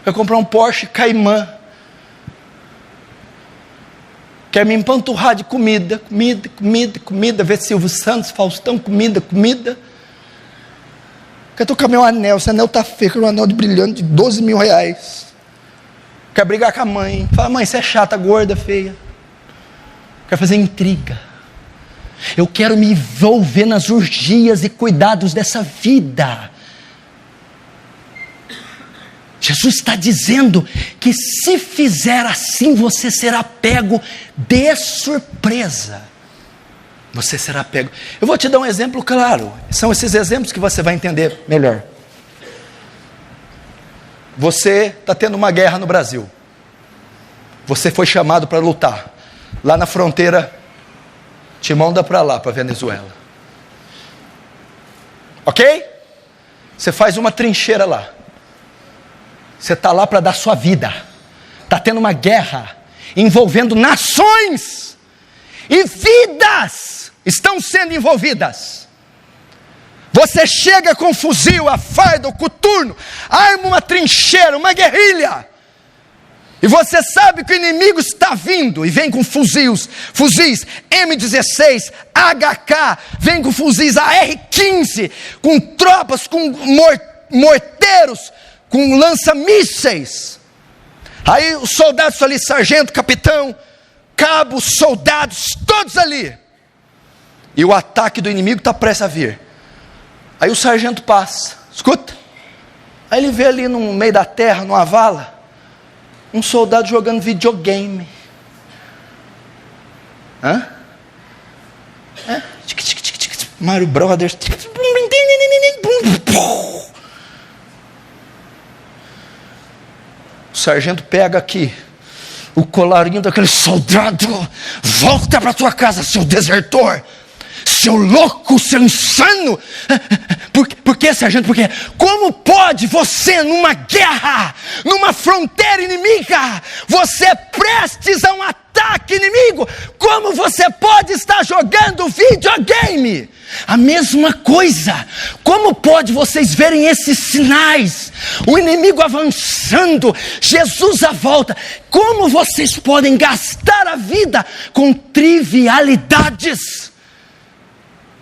quero comprar um Porsche Cayman, quero me empanturrar de comida, ver Silvio Santos, Faustão, comida. Quero tocar meu anel, esse anel está feio, quero um anel de brilhante de 12 mil reais. Quero brigar com a mãe, fala: mãe, você é chata, gorda, feia. Quero fazer intriga. Eu quero me envolver nas orgias e cuidados dessa vida. Jesus está dizendo que se fizer assim, você será pego de surpresa. Você será pego. Eu vou te dar um exemplo claro. São esses exemplos que você vai entender melhor. Você está tendo uma guerra no Brasil. Você foi chamado para lutar. Lá na fronteira, te manda para lá, para a Venezuela. Ok? Você faz uma trincheira lá. Você está lá para dar sua vida. Está tendo uma guerra envolvendo nações. E vidas estão sendo envolvidas. Você chega com fuzil, a farda, o coturno, arma uma trincheira, uma guerrilha. E você sabe que o inimigo está vindo e vem com fuzis M16, HK, vem com fuzis AR-15, com tropas, com morteiros, com lança-mísseis. Aí os soldados ali, sargento, capitão, cabos, soldados, todos ali. E o ataque do inimigo está prestes a vir. Aí o sargento passa, escuta. Aí ele vê ali no meio da terra, numa vala, um soldado jogando videogame. Mario Brothers. O sargento pega aqui o colarinho daquele soldado. Volta para tua casa, seu desertor, seu louco, seu insano. Por que, sargento? Porque como pode você, numa guerra, numa fronteira inimiga, você prestes a um ataque inimigo, como você pode estar jogando videogame? A mesma coisa. Como pode vocês verem esses sinais? O inimigo avançando, Jesus à volta. Como vocês podem gastar a vida com trivialidades?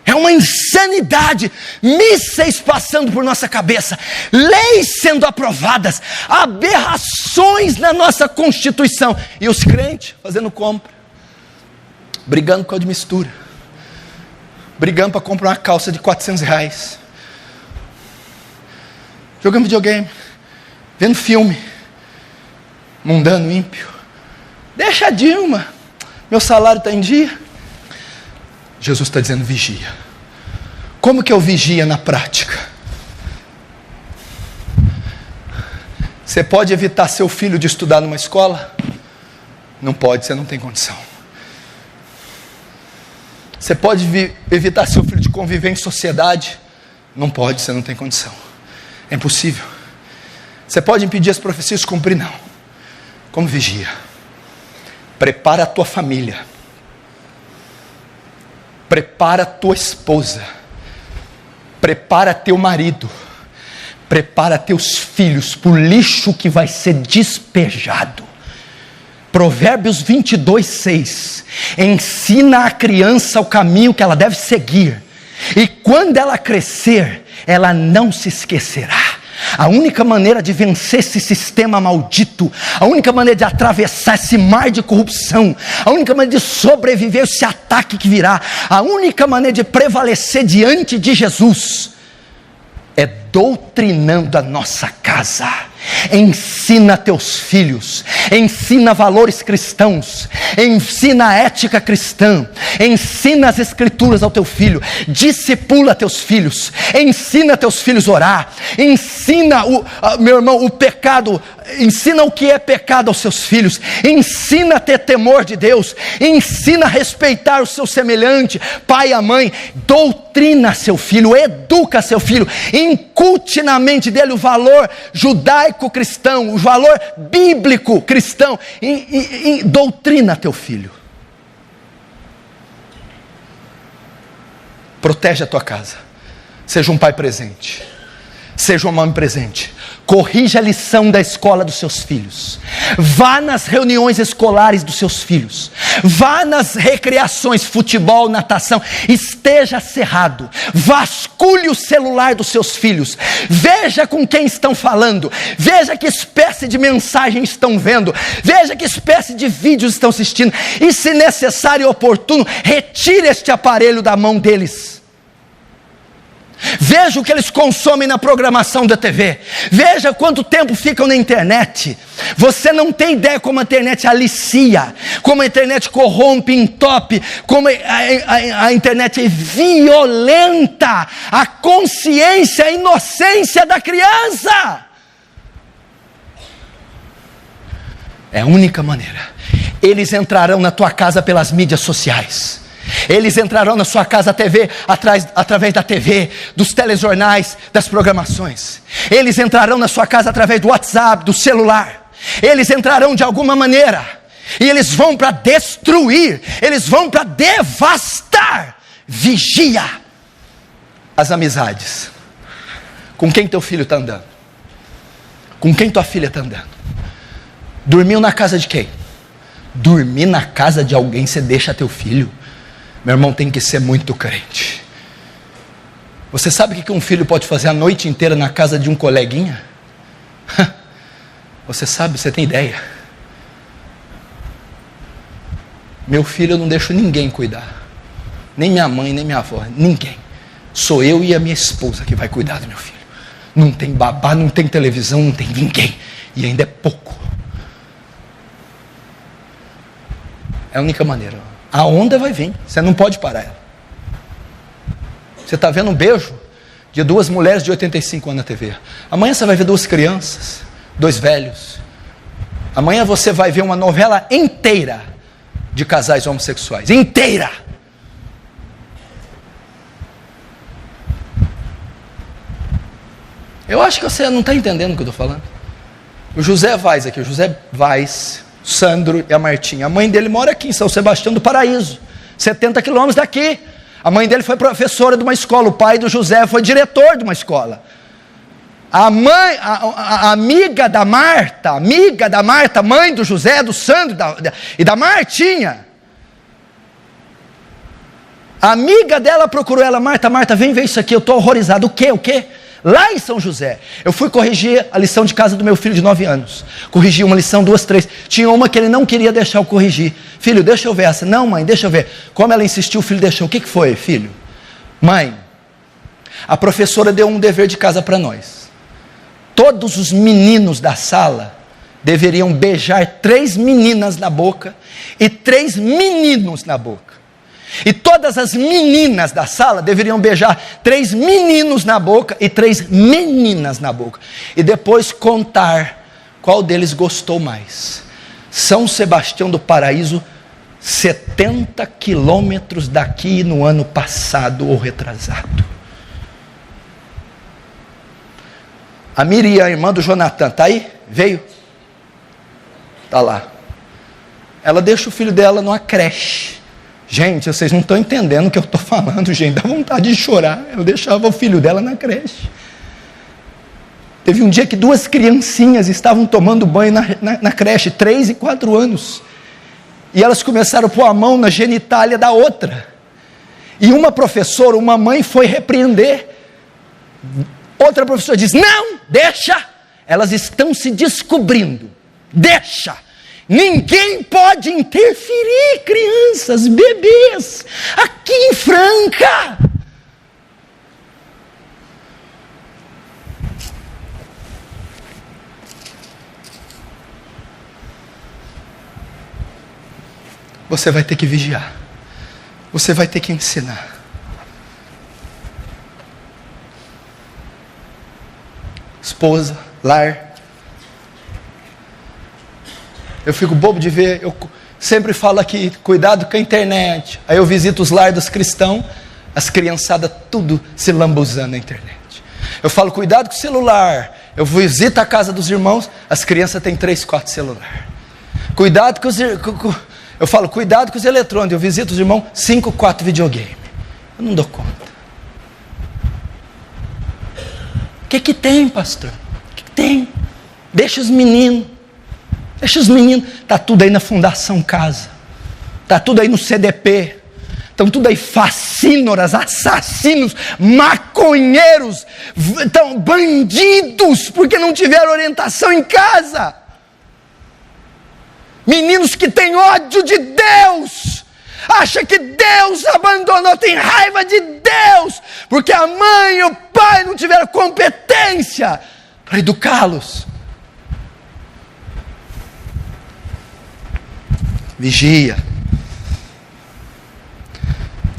É uma insanidade. Mísseis passando por nossa cabeça, leis sendo aprovadas, aberrações na nossa Constituição, e os crentes fazendo compra, brigando com a de mistura, brigando para comprar uma calça de R$400, jogando videogame, vendo filme, mundano, ímpio. Deixa a Dilma, meu salário está em dia. Jesus está dizendo: vigia. Como que eu vigia na prática? Você pode evitar seu filho de estudar numa escola? Não pode, você não tem condição. Você pode evitar seu filho de conviver em sociedade? Não pode, você não tem condição. É impossível. Você pode impedir as profecias de cumprir? Não. Como vigia? Prepara a tua família. Prepara a tua esposa. Prepara teu marido. Prepara teus filhos para o lixo que vai ser despejado. Provérbios 22:6. Ensina a criança o caminho que ela deve seguir, e quando ela crescer, ela não se esquecerá. A única maneira de vencer esse sistema maldito, a única maneira de atravessar esse mar de corrupção, a única maneira de sobreviver a esse ataque que virá, a única maneira de prevalecer diante de Jesus, é doutrinando a nossa casa. Ensina teus filhos, ensina valores cristãos, ensina a ética cristã, ensina as escrituras ao teu filho, discipula teus filhos, ensina teus filhos a orar, ensina, meu irmão, o pecado, ensina o que é pecado aos seus filhos, ensina a ter temor de Deus, ensina a respeitar o seu semelhante, pai e a mãe. Doutrina seu filho, educa seu filho, incute na mente dele o valor judaico-cristão, o valor bíblico cristão, doutrina teu filho. Protege a tua casa, seja um pai presente, seja uma mãe presente. Corrija a lição da escola dos seus filhos. Vá nas reuniões escolares dos seus filhos. Vá nas recreações, futebol, natação. Esteja cerrado. Vasculhe o celular dos seus filhos. Veja com quem estão falando. Veja que espécie de mensagem estão vendo. Veja que espécie de vídeos estão assistindo. E, se necessário e oportuno, retire este aparelho da mão deles. Veja o que eles consomem na programação da TV. Veja quanto tempo ficam na internet. Você não tem ideia como a internet alicia, como a internet corrompe, entope, como a internet é violenta a consciência, a inocência da criança. É a única maneira. Eles entrarão na tua casa pelas mídias sociais. Eles entrarão na sua casa através da TV, dos telejornais, das programações. Eles entrarão na sua casa através do WhatsApp, do celular. Eles entrarão de alguma maneira. E eles vão para destruir, eles vão para devastar. Vigia as amizades. Com quem teu filho está andando? Com quem tua filha está andando? Dormiu na casa de quem? Dormir na casa de alguém, você deixa teu filho? Meu irmão, tem que ser muito crente. Você sabe o que um filho pode fazer a noite inteira na casa de um coleguinha? Você sabe, você tem ideia? Meu filho, eu não deixo ninguém cuidar. Nem minha mãe, nem minha avó, ninguém. Sou eu e a minha esposa que vai cuidar do meu filho. Não tem babá, não tem televisão, não tem ninguém. E ainda é pouco. É a única maneira. A onda vai vir, você não pode parar ela. Você está vendo um beijo de duas mulheres de 85 anos na TV. Amanhã você vai ver duas crianças, dois velhos. Amanhã você vai ver uma novela inteira de casais homossexuais. Inteira. Eu acho que você não está entendendo o que eu estou falando. O José Vaz aqui, o José Vaz, o Sandro e a Martinha. A mãe dele mora aqui em São Sebastião do Paraíso, 70 quilômetros daqui. A mãe dele foi professora de uma escola, o pai do José foi diretor de uma escola. A mãe, a amiga da Marta, mãe do José, do Sandro e da Martinha, a amiga dela procurou ela, Marta, vem ver isso aqui, eu estou horrorizado. O quê? Lá em São José, eu fui corrigir a lição de casa do meu filho de 9 anos, corrigi uma lição, 2, 3, tinha uma que ele não queria deixar eu corrigir. Filho, deixa eu ver essa. Não, mãe, deixa eu ver. Como ela insistiu, o filho deixou. O que foi, filho? Mãe, a professora deu um dever de casa para nós. Todos os meninos da sala deveriam beijar 3 meninas na boca e 3 meninos na boca. E todas as meninas da sala deveriam beijar 3 meninos na boca e 3 meninas na boca. E depois contar qual deles gostou mais. São Sebastião do Paraíso, 70 quilômetros daqui no ano passado ou retrasado. A Miriam, irmã do Jonathan, está aí? Veio? Está lá. Ela deixa o filho dela numa creche. Gente, vocês não estão entendendo o que eu estou falando, gente, dá vontade de chorar. Eu deixava o filho dela na creche. Teve um dia que 2 criancinhas estavam tomando banho na creche, 3 e 4 anos. E elas começaram a pôr a mão na genitália da outra. E uma professora, uma mãe foi repreender. Outra professora diz, não, deixa. Elas estão se descobrindo. Deixa. Ninguém pode interferir, crianças, bebês, aqui em Franca. Você vai ter que vigiar. Você vai ter que ensinar. Esposa, lar. Eu fico bobo de ver, eu sempre falo aqui, cuidado com a internet. Aí eu visito os lares dos cristãos, as criançadas tudo se lambuzando na internet. Eu falo, cuidado com o celular. Eu visito a casa dos irmãos, as crianças têm 3, 4 celulares. Cuidado com os... Eu falo, cuidado com os eletrônicos. Eu visito os irmãos, 5, 4 videogame. Eu não dou conta. O que tem, pastor? O que tem? Deixa os meninos. Está tudo aí na Fundação Casa, está tudo aí no CDP, estão tudo aí facínoras, assassinos, maconheiros, bandidos, porque não tiveram orientação em casa. Meninos que têm ódio de Deus, acha que Deus abandonou, tem raiva de Deus, porque a mãe e o pai não tiveram competência para educá-los. Vigia.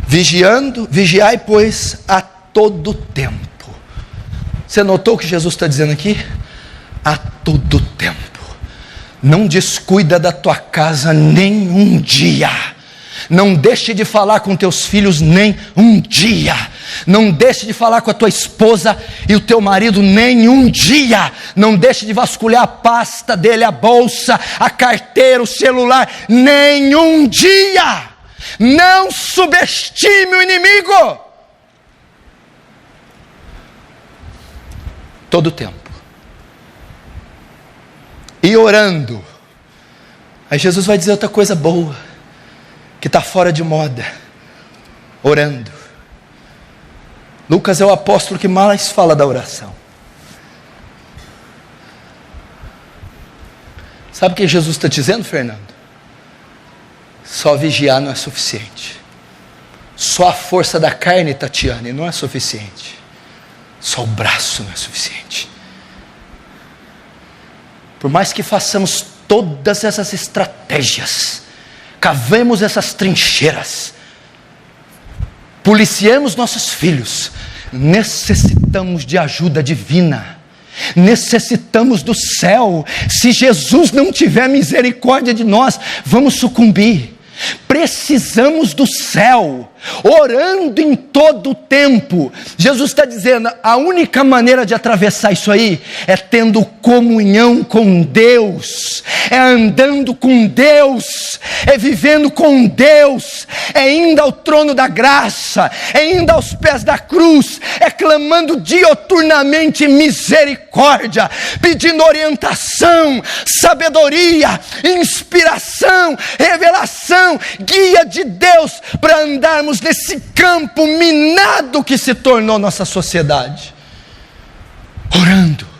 Vigiai, pois, a todo tempo. Você notou o que Jesus está dizendo aqui? A todo tempo. Não descuida da tua casa nem um dia. Não deixe de falar com teus filhos nem um dia. Não deixe de falar com a tua esposa e o teu marido nem um dia. Não deixe de vasculhar a pasta dele, a bolsa, a carteira, o celular, nem um dia. Não subestime o inimigo. Todo tempo. E orando. Aí Jesus vai dizer outra coisa boa, que está fora de moda. Orando. Lucas é o apóstolo que mais fala da oração. Sabe o que Jesus está dizendo, Fernando? Só vigiar não é suficiente. Só a força da carne, Tatiane, não é suficiente. Só o braço não é suficiente. Por mais que façamos todas essas estratégias, cavemos essas trincheiras, policiemos nossos filhos, necessitamos de ajuda divina, necessitamos do céu. Se Jesus não tiver misericórdia de nós, vamos sucumbir. precisamos do céu, orando em todo o tempo. Jesus está dizendo, a única maneira de atravessar isso aí, é tendo comunhão com Deus, é andando com Deus, é vivendo com Deus, é indo ao trono da graça, é indo aos pés da cruz, é clamando dioturnamente misericórdia, pedindo orientação, sabedoria, inspiração, revelação, guia de Deus, para andarmos nesse campo minado que se tornou nossa sociedade. Orando.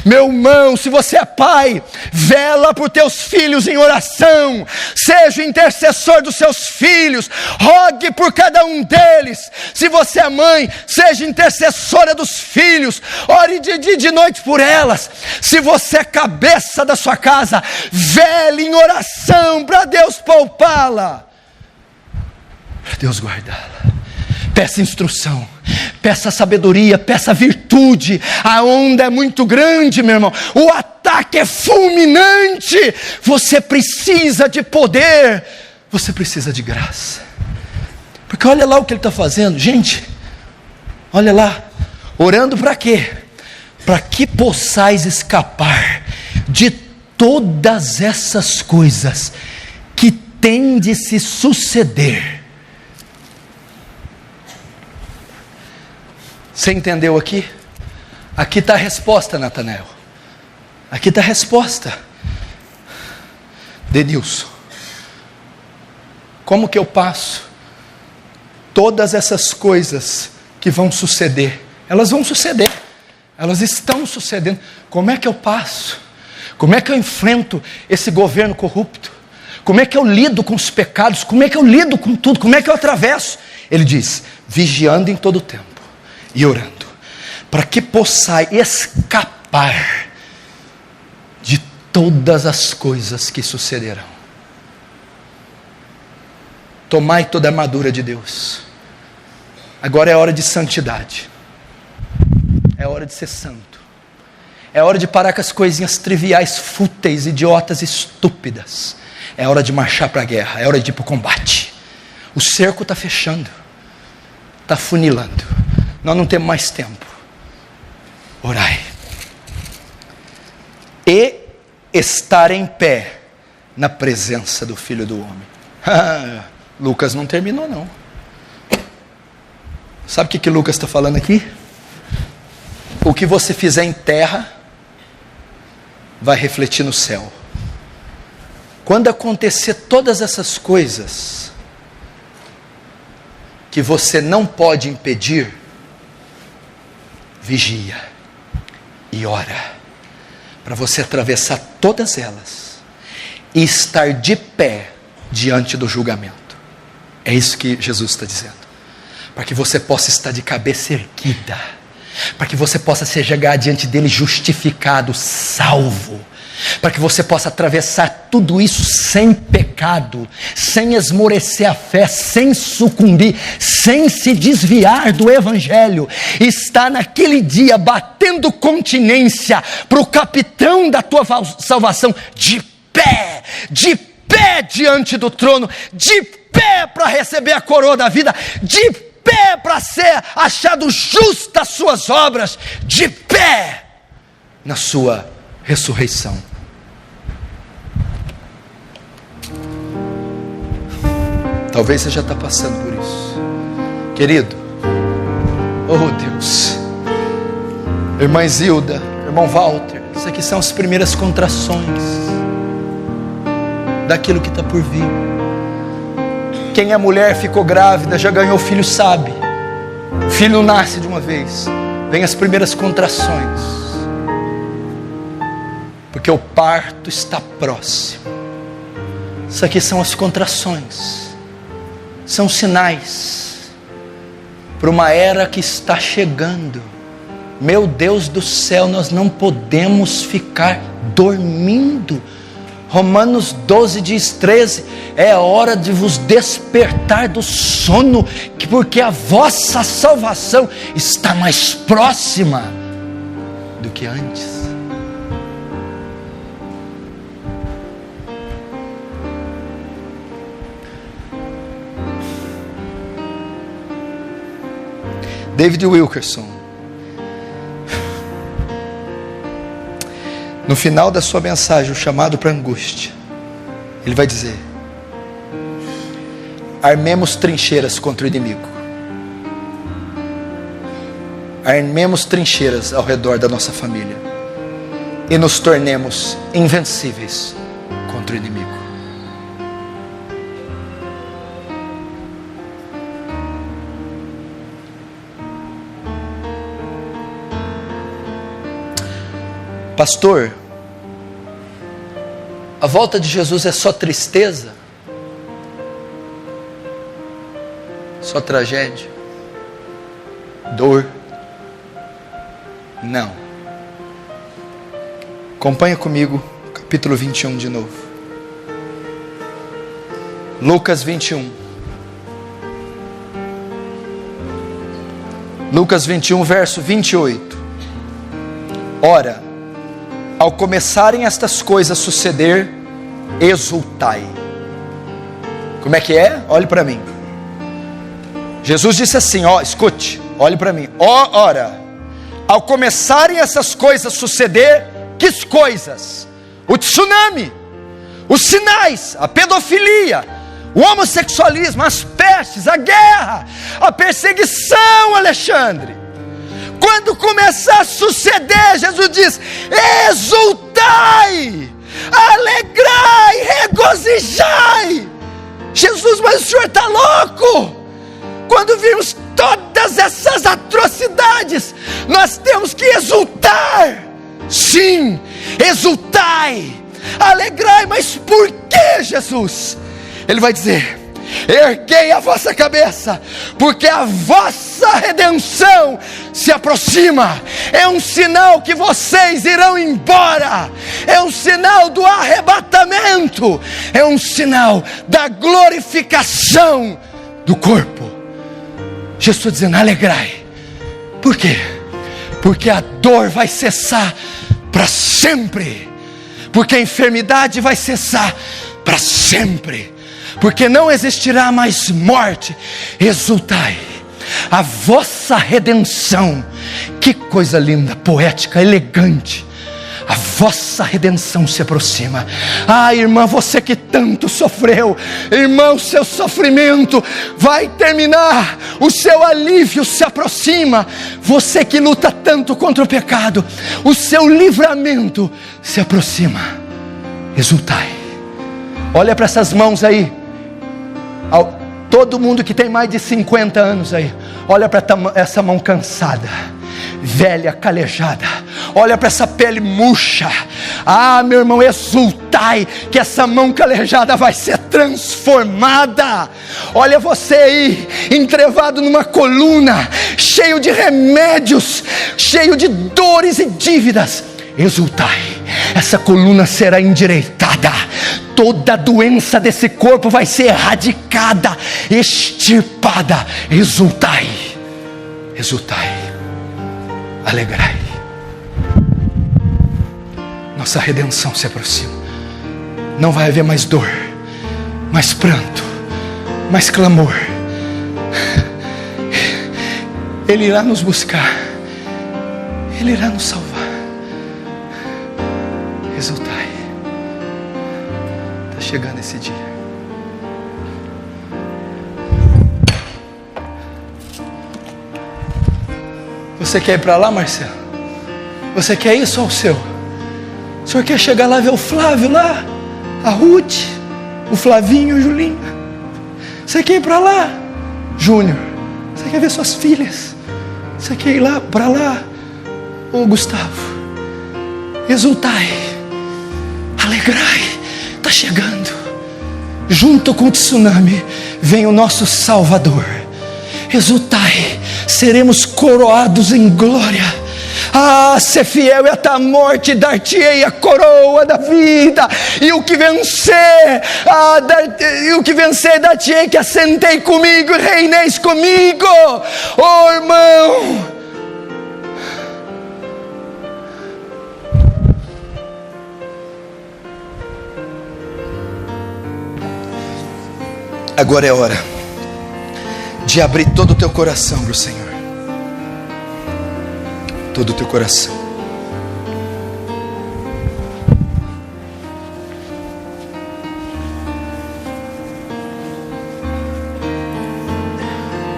Meu irmão, se você é pai, vela por teus filhos em oração, seja o intercessor dos seus filhos, rogue por cada um deles. Se você é mãe, seja intercessora dos filhos, ore de dia e de noite por elas. Se você é cabeça da sua casa, vele em oração para Deus poupá-la, para Deus guardá-la. Peça instrução, peça sabedoria, peça virtude. A onda é muito grande, meu irmão, o ataque é fulminante. Você precisa de poder, você precisa de graça. Porque olha lá o que ele está fazendo, gente, olha lá, orando para quê? Para que possais escapar de todas essas coisas que têm de se suceder. Você entendeu aqui? Aqui está a resposta, Natanael. Aqui está a resposta. Denilson, como que eu passo todas essas coisas que vão suceder? Elas vão suceder, elas estão sucedendo. Como é que eu passo? Como é que eu enfrento esse governo corrupto? Como é que eu lido com os pecados? Como é que eu lido com tudo? Como é que eu atravesso? Ele diz, vigiando em todo o tempo e orando, para que possais escapar de todas as coisas que sucederão. Tomai toda a armadura de Deus. Agora é hora de santidade, é hora de ser santo, é hora de parar com as coisinhas triviais, fúteis, idiotas, estúpidas. É hora de marchar para a guerra, é hora de ir para o combate. O cerco está fechando, está funilando. Nós não temos mais tempo. Orai. E estar em pé na presença do Filho do Homem. Lucas não terminou não. Sabe o que Lucas está falando aqui? O que você fizer em terra vai refletir no céu. Quando acontecer todas essas coisas que você não pode impedir, vigia e ora, para você atravessar todas elas e estar de pé diante do julgamento. É isso que Jesus está dizendo, para que você possa estar de cabeça erguida, para que você possa ser chegar diante dele justificado, salvo, para que você possa atravessar tudo isso sem pecado, sem esmorecer a fé, sem sucumbir, sem se desviar do Evangelho. Está naquele dia batendo continência para o capitão da tua salvação, de pé diante do trono, de pé para receber a coroa da vida, de pé para ser achado justo às suas obras, de pé na sua ressurreição. Talvez você já está passando por isso, querido. Oh Deus, irmã Zilda, irmão Walter, isso aqui são as primeiras contrações daquilo que está por vir. Quem é mulher, ficou grávida, já ganhou filho, sabe. O filho não nasce de uma vez, vem as primeiras contrações, porque o parto está próximo. Isso aqui são as contrações, são sinais para uma era que está chegando. Meu Deus do céu, nós não podemos ficar dormindo. Romanos 12 diz 13, é hora de vos despertar do sono, porque a vossa salvação está mais próxima do que antes. David Wilkerson, no final da sua mensagem, o chamado para a angústia, ele vai dizer: armemos trincheiras contra o inimigo. Armemos trincheiras ao redor da nossa família e nos tornemos invencíveis contra o inimigo. Pastor, a volta de Jesus é só tristeza? Só tragédia? Dor? Não. Acompanha comigo, capítulo 21 de novo. Lucas 21. Lucas 21, verso 28. Ora, ao começarem estas coisas a suceder, exultai. Como é que é? Olhe para mim. Jesus disse assim, escute, olhe para mim. Ora, ao começarem essas coisas a suceder, que coisas? O tsunami, os sinais, a pedofilia, o homossexualismo, as pestes, a guerra, a perseguição, Alexandre. Quando começar a suceder, Jesus diz: exultai, alegrai, regozijai. Jesus, mas o senhor está louco? Quando vimos todas essas atrocidades, nós temos que exultar. Sim, exultai, alegrai, mas por que, Jesus? Ele vai dizer: erguei a vossa cabeça, porque a vossa redenção se aproxima. É um sinal que vocês irão embora, é um sinal do arrebatamento, é um sinal da glorificação do corpo. Jesus está dizendo: alegrai. Por quê? Porque a dor vai cessar para sempre, porque a enfermidade vai cessar para sempre, porque não existirá mais morte. Exultai, a vossa redenção. Que coisa linda, poética, elegante. A vossa redenção se aproxima. Ah, irmã, você que tanto sofreu, irmão, seu sofrimento vai terminar, o seu alívio se aproxima. Você que luta tanto contra o pecado, o seu livramento se aproxima. Exultai. Olha para essas mãos aí. Todo mundo que tem mais de 50 anos aí, olha para essa mão cansada, velha, calejada. Olha para essa pele murcha. Ah, meu irmão, exultai, que essa mão calejada vai ser transformada. Olha você aí, entrevado numa coluna, cheio de remédios, cheio de dores e dívidas. Exultai, essa coluna será endireitada. Toda doença desse corpo vai ser erradicada, extirpada. Exultai, exultai, alegrai. Nossa redenção se aproxima. Não vai haver mais dor, mais pranto, mais clamor. Ele irá nos buscar, Ele irá nos salvar. Exultai. Está chegando esse dia. Você quer ir para lá, Marcelo? Você quer ir só o seu? O senhor quer chegar lá, ver o Flávio lá, a Ruth, o Flavinho, o Julinho? Você quer ir para lá, Júnior? Você quer ver suas filhas? Você quer ir lá, para lá, ô Gustavo? Exultai, alegrai, está chegando. Junto com o tsunami vem o nosso Salvador. Exultai, seremos coroados em glória. Ah, ser fiel e até a morte, dar-te-ei a coroa da vida. E o que vencer, dar-te-ei que assentei comigo e reineis comigo. Oh, irmão, agora é hora de abrir todo o teu coração para o Senhor. todo o teu coração.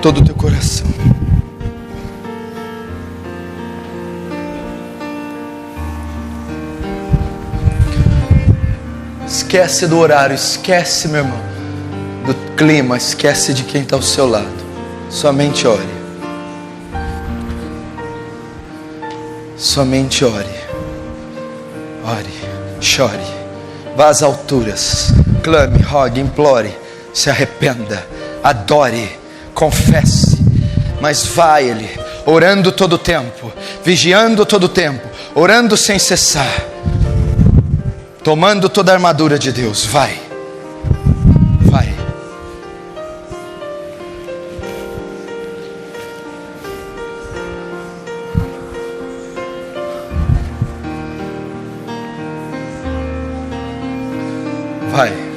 Todo o teu coração. Esquece do horário, esquece, meu irmão, do clima, esquece de quem está ao seu lado. Somente ore. Somente ore. Ore, chore, vá às alturas, clame, rogue, implore, se arrependa, adore, confesse, mas vá a Ele, orando todo o tempo, vigiando todo o tempo, orando sem cessar, tomando toda a armadura de Deus. Vai, vai. Vai.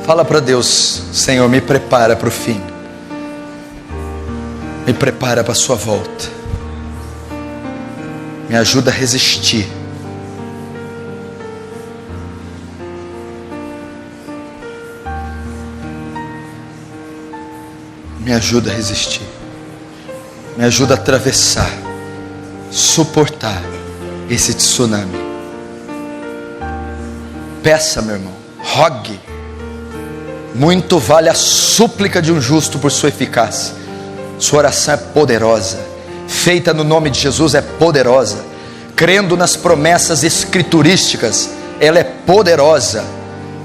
Fala para Deus: Senhor, me prepara para o fim, me prepara para a sua volta, me ajuda a resistir, me ajuda a resistir, me ajuda a atravessar, suportar esse tsunami. Peça, meu irmão, rogue. Muito vale a súplica de um justo por sua eficácia. Sua oração é poderosa, feita no nome de Jesus é poderosa, crendo nas promessas escriturísticas, ela é poderosa.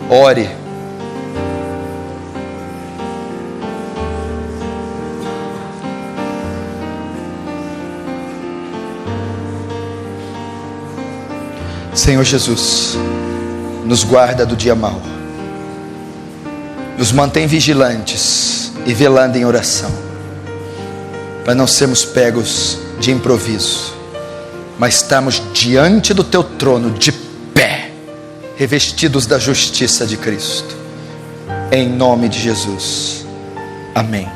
Ore. Senhor Jesus, nos guarda do dia mau, nos mantém vigilantes e velando em oração, para não sermos pegos de improviso, mas estarmos diante do teu trono de pé, revestidos da justiça de Cristo, em nome de Jesus, amém.